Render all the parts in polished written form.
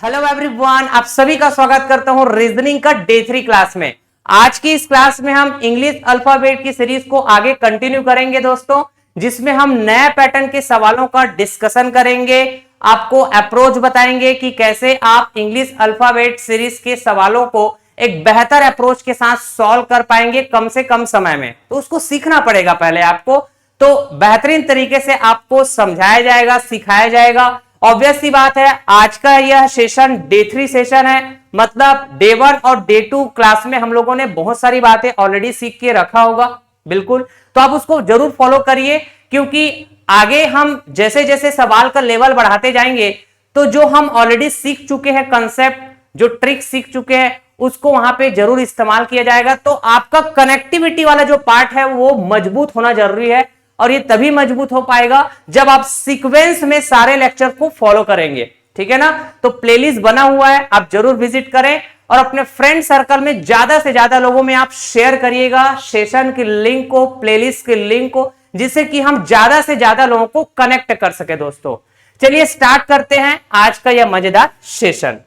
Hello everyone, आप सभी का स्वागत करता हूं रीजनिंग का डे 3 क्लास में। आज की इस क्लास में हम इंग्लिश अल्फाबेट की सीरीज को आगे कंटिन्यू करेंगे दोस्तों, जिसमें हम नए पैटर्न के सवालों का डिस्कशन करेंगे। आपको अप्रोच बताएंगे कि कैसे आप इंग्लिश अल्फाबेट सीरीज के सवालों को एक बेहतर अप्रोच के साथ सॉल्व कर पाएंगे कम से कम समय में। तो उसको सीखना पड़ेगा पहले आपको, तो बेहतरीन तरीके से आपको समझाया जाएगा, सिखाया जाएगा। ऑब्वियस सी बात है, आज का यह सेशन डे 3 सेशन है, मतलब डे 1 और डे 2 क्लास में हम लोगों ने बहुत सारी बातें ऑलरेडी सीख के रखा होगा। बिल्कुल, तो आप उसको जरूर फॉलो करिए, क्योंकि आगे हम जैसे जैसे सवाल का लेवल बढ़ाते जाएंगे तो जो हम ऑलरेडी सीख चुके हैं कंसेप्ट, जो ट्रिक सीख चुके हैं, उसको वहां पे जरूर इस्तेमाल किया जाएगा। तो आपका कनेक्टिविटी वाला जो पार्ट है वो मजबूत होना जरूरी है, और ये तभी मजबूत हो पाएगा जब आप सीक्वेंस में सारे लेक्चर को फॉलो करेंगे। ठीक है ना? तो प्लेलिस्ट बना हुआ है, आप जरूर विजिट करें और अपने फ्रेंड सर्कल में ज्यादा से ज्यादा लोगों में आप शेयर करिएगा सेशन की लिंक को, प्लेलिस्ट की लिंक को, जिससे कि हम ज्यादा से ज्यादा लोगों को कनेक्ट कर सके। दोस्तों चलिए स्टार्ट करते हैं आज का यह मजेदार सेशन।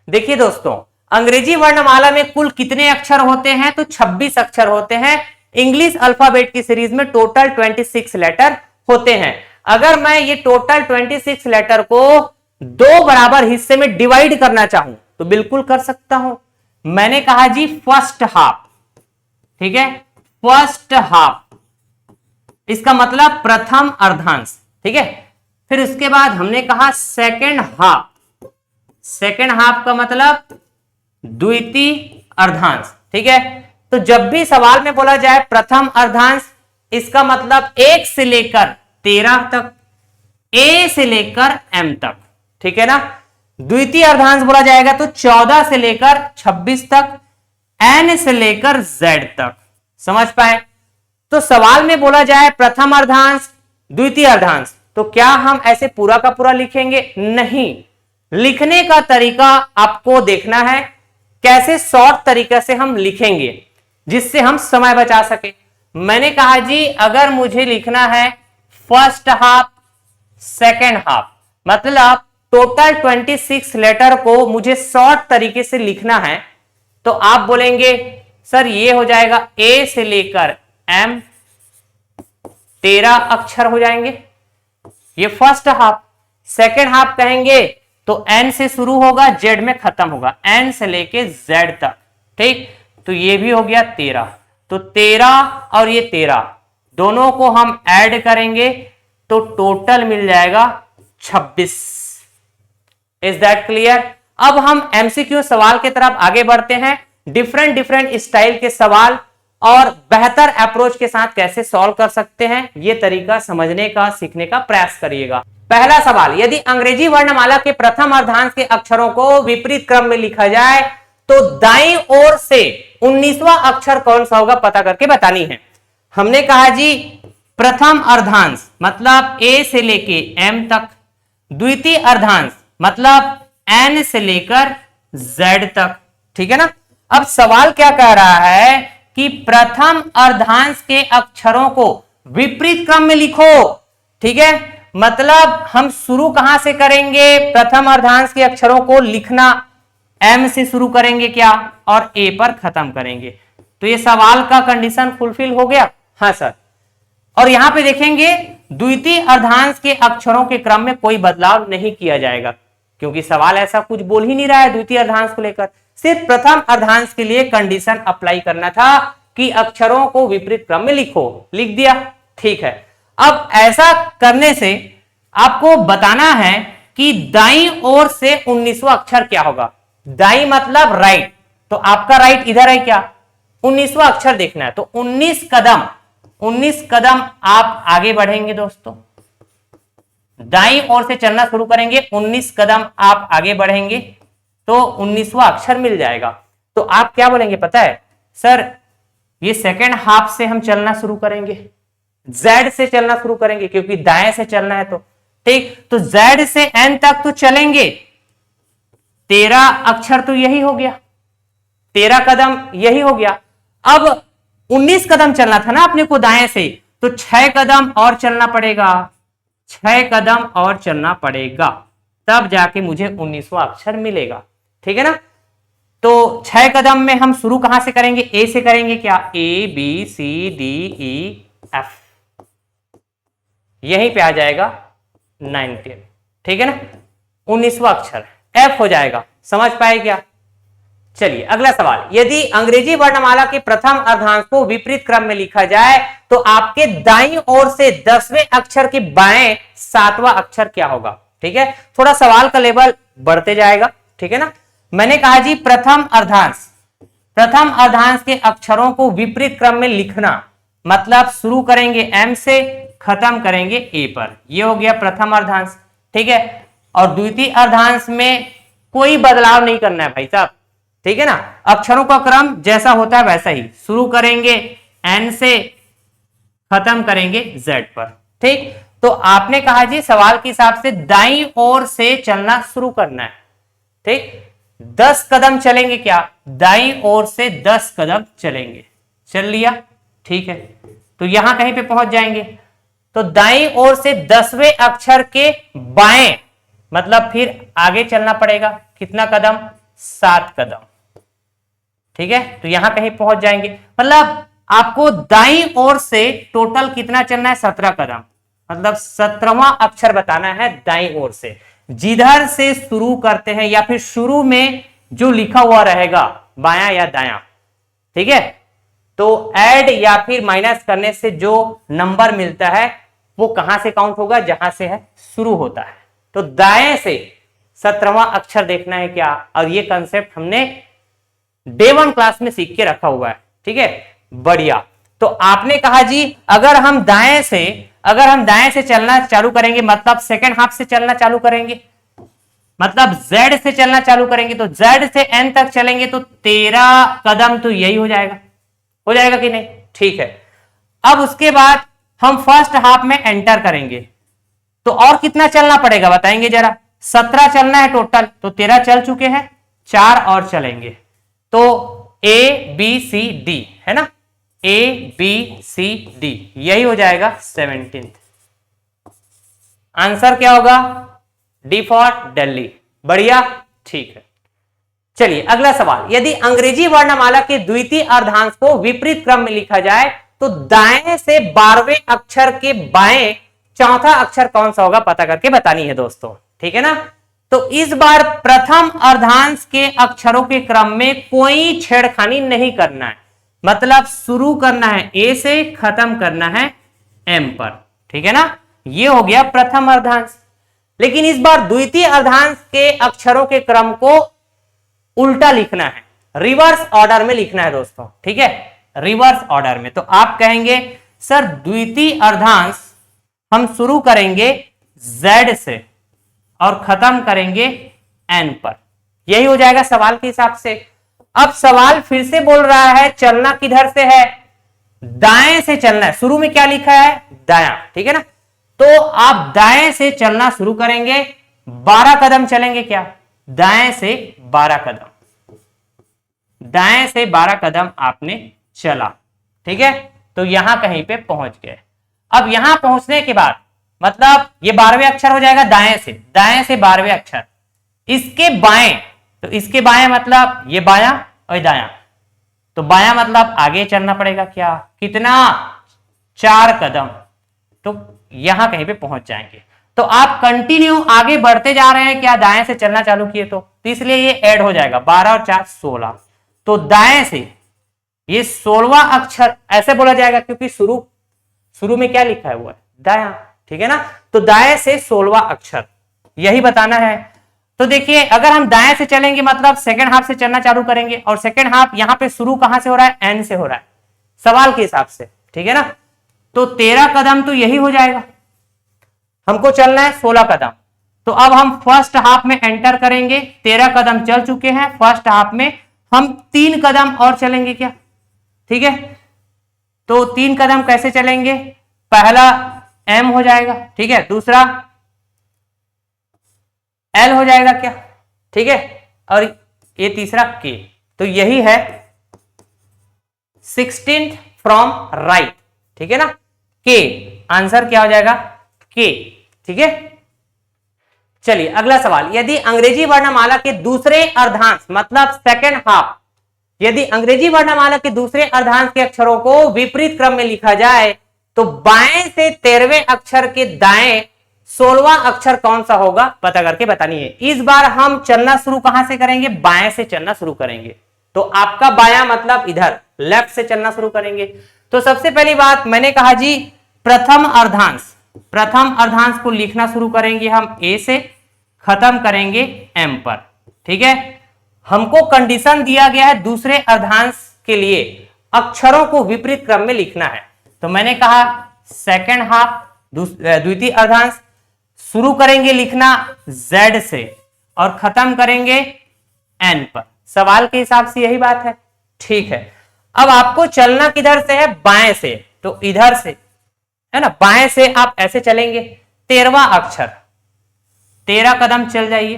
देखिए दोस्तों, अंग्रेजी वर्णमाला में कुल कितने अक्षर होते हैं? तो 26 अक्षर होते हैं। इंग्लिश अल्फाबेट की सीरीज में टोटल 26 लेटर होते हैं। अगर मैं ये टोटल 26 लेटर को दो बराबर हिस्से में डिवाइड करना चाहूं तो बिल्कुल कर सकता हूं। मैंने कहा जी फर्स्ट हाफ, ठीक है, फर्स्ट हाफ, इसका मतलब प्रथम अर्धांश, ठीक है। फिर उसके बाद हमने कहा सेकेंड हाफ, सेकेंड हाफ का मतलब द्वितीय अर्धांश, ठीक है। तो जब भी सवाल में बोला जाए प्रथम अर्धांश, इसका मतलब 1 से लेकर 13 तक, ए से लेकर एम तक, ठीक है ना। द्वितीय अर्धांश बोला जाएगा तो 14 से लेकर 26 तक, एन से लेकर जेड तक। समझ पाए? तो सवाल में बोला जाए प्रथम अर्धांश, द्वितीय अर्धांश, तो क्या हम ऐसे पूरा का पूरा लिखेंगे? नहीं, लिखने का तरीका आपको देखना है, कैसे शॉर्ट तरीके से हम लिखेंगे जिससे हम समय बचा सके। मैंने कहा जी अगर मुझे लिखना है फर्स्ट हाफ सेकेंड हाफ, मतलब टोटल 26 लेटर को मुझे शॉर्ट तरीके से लिखना है, तो आप बोलेंगे सर ये हो जाएगा ए से लेकर एम, 13 अक्षर हो जाएंगे, ये फर्स्ट हाफ। सेकेंड हाफ कहेंगे तो एन से शुरू होगा, जेड में खत्म होगा, एन से लेके जेड तक, ठीक। तो ये भी हो गया 13। तो 13 और ये 13 दोनों को हम ऐड करेंगे तो टोटल मिल जाएगा 26। Is that clear? अब हम एमसीक्यू सवाल की तरफ आगे बढ़ते हैं। डिफरेंट डिफरेंट स्टाइल के सवाल और बेहतर अप्रोच के साथ कैसे सॉल्व कर सकते हैं, यह तरीका समझने का, सीखने का प्रयास करिएगा। पहला सवाल, यदि अंग्रेजी वर्णमाला के प्रथम अर्धांश के अक्षरों को विपरीत क्रम में लिखा जाए तो दाईं ओर से 19वां अक्षर कौन सा होगा पता करके बतानी है। हमने कहा जी प्रथम अर्धांश मतलब ए से लेके एम तक, द्वितीय अर्धांश मतलब एन से लेकर जेड तक, ठीक है ना। अब सवाल क्या कह रहा है कि प्रथम अर्धांश के अक्षरों को विपरीत क्रम में लिखो, ठीक है। मतलब हम शुरू कहां से करेंगे? प्रथम अर्धांश के अक्षरों को लिखना एम से शुरू करेंगे क्या, और ए पर खत्म करेंगे। तो ये सवाल का कंडीशन फुलफिल हो गया। हाँ सर। और यहां पे देखेंगे द्वितीय अर्धांश के अक्षरों के क्रम में कोई बदलाव नहीं किया जाएगा, क्योंकि सवाल ऐसा कुछ बोल ही नहीं रहा है द्वितीय अर्धांश को लेकर। सिर्फ प्रथम अर्धांश के लिए कंडीशन अप्लाई करना था कि अक्षरों को विपरीत क्रम में लिखो, लिख दिया, ठीक है। अब ऐसा करने से आपको बताना है कि दाईं ओर से 19वां अक्षर क्या होगा। दाई मतलब राइट, तो आपका राइट इधर है क्या, 19वां अक्षर देखना है। तो 19 कदम आप आगे बढ़ेंगे दोस्तों, दाईं ओर से चलना शुरू करेंगे, 19 कदम आप आगे बढ़ेंगे तो 19वां अक्षर मिल जाएगा। तो आप क्या बोलेंगे पता है? सर ये सेकेंड हाफ से हम चलना शुरू करेंगे, जेड से चलना शुरू करेंगे, क्योंकि दाएं से चलना है, तो ठीक। तो जेड से एन तक तो चलेंगे, 13 अक्षर तो यही हो गया, 13 कदम यही हो गया। अब 19 कदम चलना था ना अपने को दाएं से, तो 6 कदम और चलना पड़ेगा, 6 कदम और चलना पड़ेगा, तब जाके मुझे 19वां अक्षर मिलेगा। ठीक है ना। तो 6 कदम में हम शुरू कहां से करेंगे? ए से करेंगे क्या? A B C D E F, यहीं पे आ जाएगा 19। ठीक है ना। 19वां अक्षर एफ हो जाएगा। समझ पाए क्या? चलिए अगला सवाल, यदि अंग्रेजी वर्णमाला के प्रथम अर्धांश को विपरीत क्रम में लिखा जाए तो आपके दाईं ओर से 10वें अक्षर के बाएं 7वां अक्षर क्या होगा? ठीक है, थोड़ा सवाल का लेवल बढ़ते जाएगा। ठीक है ना। मैंने कहा जी प्रथम अर्धांश, प्रथम अर्धांश के अक्षरों को विपरीत क्रम में लिखना, मतलब शुरू करेंगे एम से, खत्म करेंगे ए पर। यह हो गया प्रथम अर्धांश। ठीक है। और द्वितीय अर्धांश में कोई बदलाव नहीं करना है भाई साहब। ठीक है ना। अक्षरों का क्रम जैसा होता है वैसा ही, शुरू करेंगे एन से, खत्म करेंगे जेड पर। ठीक। तो आपने कहा जी सवाल के हिसाब से दाईं ओर से चलना शुरू करना है। ठीक। 10 कदम चलेंगे क्या? दाईं ओर से 10 कदम चलेंगे। चल लिया। ठीक है। तो यहां कहीं पे पहुंच जाएंगे। तो दाईं ओर से 10वें अक्षर के बाएं, मतलब फिर आगे चलना पड़ेगा। कितना कदम? 7 कदम। ठीक है। तो यहां कहीं पहुंच जाएंगे, मतलब आपको दाईं ओर से टोटल कितना चलना है? 17 कदम, मतलब 17वां अक्षर बताना है दाईं ओर से। जिधर से शुरू करते हैं या फिर शुरू में जो लिखा हुआ रहेगा बायां या दायां। ठीक है। तो ऐड या फिर माइनस करने से जो नंबर मिलता है वो कहां से काउंट होगा? जहां से है शुरू होता है। तो दाएं से 17वां अक्षर देखना है क्या? और ये कंसेप्ट हमने डे 1 क्लास में सीख के रखा हुआ है। ठीक है, बढ़िया। तो आपने कहा जी अगर हम दाएं से चलना चालू करेंगे, मतलब सेकंड हाफ से चलना चालू करेंगे, मतलब जेड से चलना चालू करेंगे, तो जेड से एन तक चलेंगे तो 13 कदम तो यही हो जाएगा कि नहीं? ठीक है। अब उसके बाद हम फर्स्ट हाफ में एंटर करेंगे, तो और कितना चलना पड़ेगा बताएंगे जरा? 17 चलना है टोटल, तो 13 चल चुके हैं, 4 और चलेंगे। तो ए बी सी डी है ना, ए बी सी डी, यही हो जाएगा 17। आंसर क्या होगा? D for Delhi. बढ़िया। ठीक है। चलिए अगला सवाल, यदि अंग्रेजी वर्णमाला के द्वितीय अर्धांश को विपरीत क्रम में लिखा जाए तो दाएं से 12वें अक्षर के बाएं चौथा अक्षर कौन सा होगा? पता करके बतानी है दोस्तों। ठीक है ना। तो इस बार प्रथम अर्धांश के अक्षरों के क्रम में कोई छेड़खानी नहीं करना है, मतलब शुरू करना है ए से, खत्म करना है एम पर। ठीक है ना। ये हो गया प्रथम अर्धांश। लेकिन इस बार द्वितीय अर्धांश के अक्षरों के क्रम को उल्टा लिखना है, रिवर्स ऑर्डर में लिखना है दोस्तों। ठीक है, रिवर्स ऑर्डर में। तो आप कहेंगे सर द्वितीय अर्धांश हम शुरू करेंगे Z से और खत्म करेंगे N पर, यही हो जाएगा सवाल के हिसाब से। अब सवाल फिर से बोल रहा है चलना किधर से है? दाएं से चलना है। शुरू में क्या लिखा है? दायां। ठीक है ना। तो आप दाएं से चलना शुरू करेंगे, 12 कदम चलेंगे क्या? दाएं से 12 कदम, दाएं से 12 कदम आपने चला। ठीक है। तो यहां कहीं पे पहुंच गए। अब यहां पहुंचने के बाद मतलब ये 12वें अक्षर हो जाएगा दाएं से 12वें अक्षर, इसके बाएं, तो इसके बाएं मतलब ये बायां और दायां, तो बायां मतलब आगे चलना पड़ेगा क्या? कितना? 4 कदम। तो यहां कहीं पे पहुंच जाएंगे। तो आप कंटिन्यू आगे बढ़ते जा रहे हैं क्या? दाएं से चलना चालू किए तो इसलिए ये ऐड हो जाएगा, 12 और 4 16। तो दाएं से ये 16वां अक्षर ऐसे बोला जाएगा क्योंकि शुरू में क्या लिखा है? वो है दायां। ठीक है ना। तो दाएं से 16वां अक्षर, यही बताना है। तो देखिए अगर हम दाएं से चलेंगे मतलब सेकंड हाफ से चलना चालू करेंगे, और सेकंड हाफ यहां पे शुरू कहां से हो रहा है? एन से हो रहा है सवाल के हिसाब से। ठीक है ना। तो 13 कदम तो यही हो जाएगा, हमको चलना है 16 कदम। तो अब हम फर्स्ट हाफ में एंटर करेंगे, 13 कदम चल चुके हैं, फर्स्ट हाफ में हम 3 कदम और चलेंगे क्या? ठीक है। तो 3 कदम कैसे चलेंगे? पहला एम हो जाएगा, ठीक है, दूसरा एल हो जाएगा क्या? ठीक है, और ये तीसरा के। तो यही है 16th फ्रॉम राइट। ठीक है ना। के आंसर क्या हो जाएगा? के। ठीक है। चलिए अगला सवाल, यदि अंग्रेजी वर्णमाला के दूसरे अर्धांश मतलब सेकेंड हाफ, यदि अंग्रेजी वर्णमाला के दूसरे अर्धांश के अक्षरों को विपरीत क्रम में लिखा जाए तो बाएं से 13वें अक्षर के दाएं 16वां अक्षर कौन सा होगा, पता करके बतानी है। इस बार हम चलना शुरू कहां से करेंगे, बाएं से चलना शुरू करेंगे। तो आपका बायां मतलब इधर लेफ्ट से चलना शुरू करेंगे। तो सबसे पहली बात मैंने कहा जी, प्रथम अर्धांश को लिखना शुरू करेंगे हम ए से, खत्म करेंगे एम पर। ठीक है, हमको कंडीशन दिया गया है दूसरे अर्धांश के लिए अक्षरों को विपरीत क्रम में लिखना है। तो मैंने कहा सेकेंड हाफ द्वितीय अर्धांश शुरू करेंगे लिखना Z से और खत्म करेंगे N पर। सवाल के हिसाब से यही बात है। ठीक है, अब आपको चलना किधर से है, बाएं से, तो इधर से है ना, बाएं से आप ऐसे चलेंगे, 13वां अक्षर 13 कदम चल जाइए।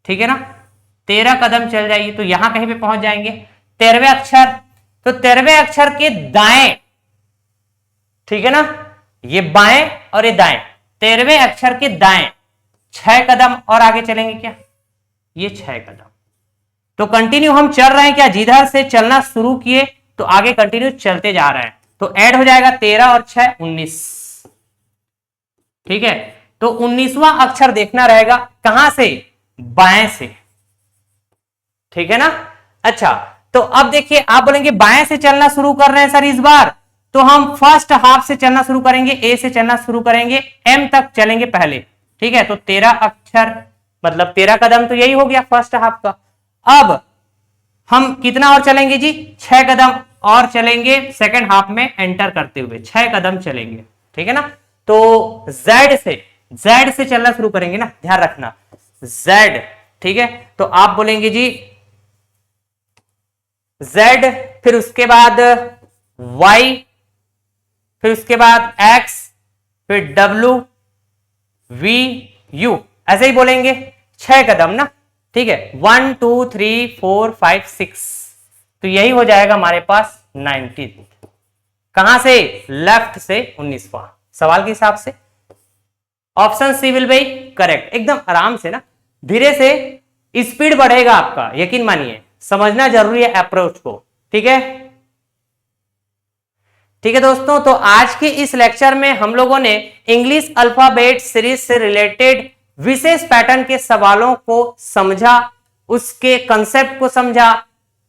ठीक है ना, 13 कदम चल जाइए तो यहां कहीं पे पहुंच जाएंगे 13वें अक्षर। तो 13वें अक्षर के दाएं, ठीक है ना, ये बाएं और ये दाएं, 13वें अक्षर के दाएं 6 कदम और आगे चलेंगे क्या, ये 6 कदम। तो कंटिन्यू हम चल रहे हैं क्या, जिधर से चलना शुरू किए तो आगे कंटिन्यू चलते जा रहे हैं। तो ऐड हो जाएगा 13 और 6 19। ठीक है, तो 19वां अक्षर देखना रहेगा कहां से, बाएं से। ठीक है ना। अच्छा, तो अब देखिए आप बोलेंगे बाएं से चलना शुरू कर रहे हैं सर इस बार, तो हम फर्स्ट हाफ से चलना शुरू करेंगे, ए से चलना शुरू करेंगे, एम तक चलेंगे पहले। ठीक है, तो 13 अक्षर मतलब 13 कदम तो यही हो गया फर्स्ट हाफ का। अब हम कितना और चलेंगे जी, 6 कदम और चलेंगे सेकंड हाफ में एंटर करते हुए, 6 कदम चलेंगे। ठीक है ना, तो जेड से चलना शुरू करेंगे ना, ध्यान रखना जेड। ठीक है, तो आप बोलेंगे जी जेड, फिर उसके बाद वाई, फिर उसके बाद एक्स, फिर डब्ल्यू, वी, यू, ऐसे ही बोलेंगे 6 कदम ना। ठीक है, 1 2 3 4 5 6, तो यही हो जाएगा हमारे पास 19। कहां से, लेफ्ट से 19वां। सवाल के हिसाब से option C will be correct. एकदम आराम से ना, धीरे से स्पीड बढ़ेगा आपका, यकीन मानिए, समझना जरूरी है अप्रोच को। ठीक है, ठीक है दोस्तों, तो आज के इस लेक्चर में हम लोगों ने इंग्लिश अल्फाबेट सीरीज से रिलेटेड विशेष पैटर्न के सवालों को समझा, उसके कंसेप्ट को समझा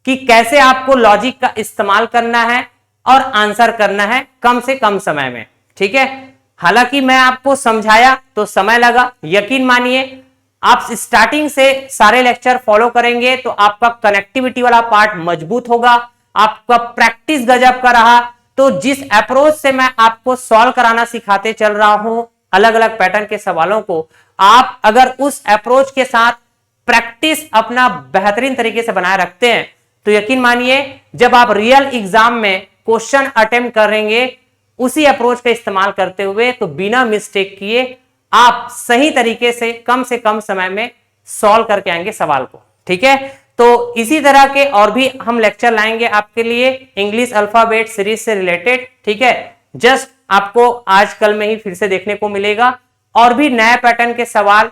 कि कैसे आपको लॉजिक का इस्तेमाल करना है और आंसर करना है कम से कम समय में। ठीक है, हालांकि मैं आपको समझाया तो समय लगा, यकीन मानिए आप स्टार्टिंग से सारे लेक्चर फॉलो करेंगे तो आपका कनेक्टिविटी वाला पार्ट मजबूत होगा, आपका प्रैक्टिस गजब का रहा। तो जिस अप्रोच से मैं आपको सॉल्व कराना सिखाते चल रहा हूं अलग अलग पैटर्न के सवालों को, आप अगर उस अप्रोच के साथ प्रैक्टिस अपना बेहतरीन तरीके से बनाए रखते हैं तो यकीन मानिए जब आप रियल एग्जाम में क्वेश्चन अटेम्प्ट करेंगे उसी अप्रोच का इस्तेमाल करते हुए, तो बिना मिस्टेक किए आप सही तरीके से कम समय में सॉल्व करके आएंगे सवाल को। ठीक है, तो इसी तरह के और भी हम लेक्चर लाएंगे आपके लिए इंग्लिश अल्फाबेट सीरीज से रिलेटेड। ठीक है, जस्ट आपको आज कल में ही फिर से देखने को मिलेगा और भी नए पैटर्न के सवाल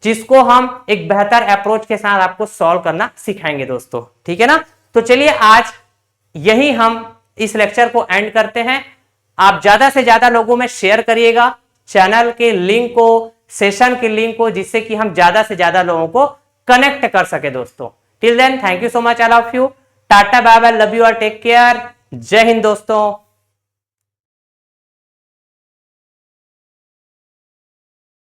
जिसको हम एक बेहतर अप्रोच के साथ आपको सॉल्व करना सिखाएंगे दोस्तों। ठीक है ना, तो चलिए आज यही हम इस लेक्चर को एंड करते हैं। आप ज्यादा से ज्यादा लोगों में शेयर करिएगा चैनल के लिंक को, सेशन के लिंक को, जिससे कि हम ज्यादा से ज्यादा लोगों को कनेक्ट कर सके दोस्तों। Till then thank you so much all of you, tata bye bye, love you और टेक केयर, जय हिंद दोस्तों।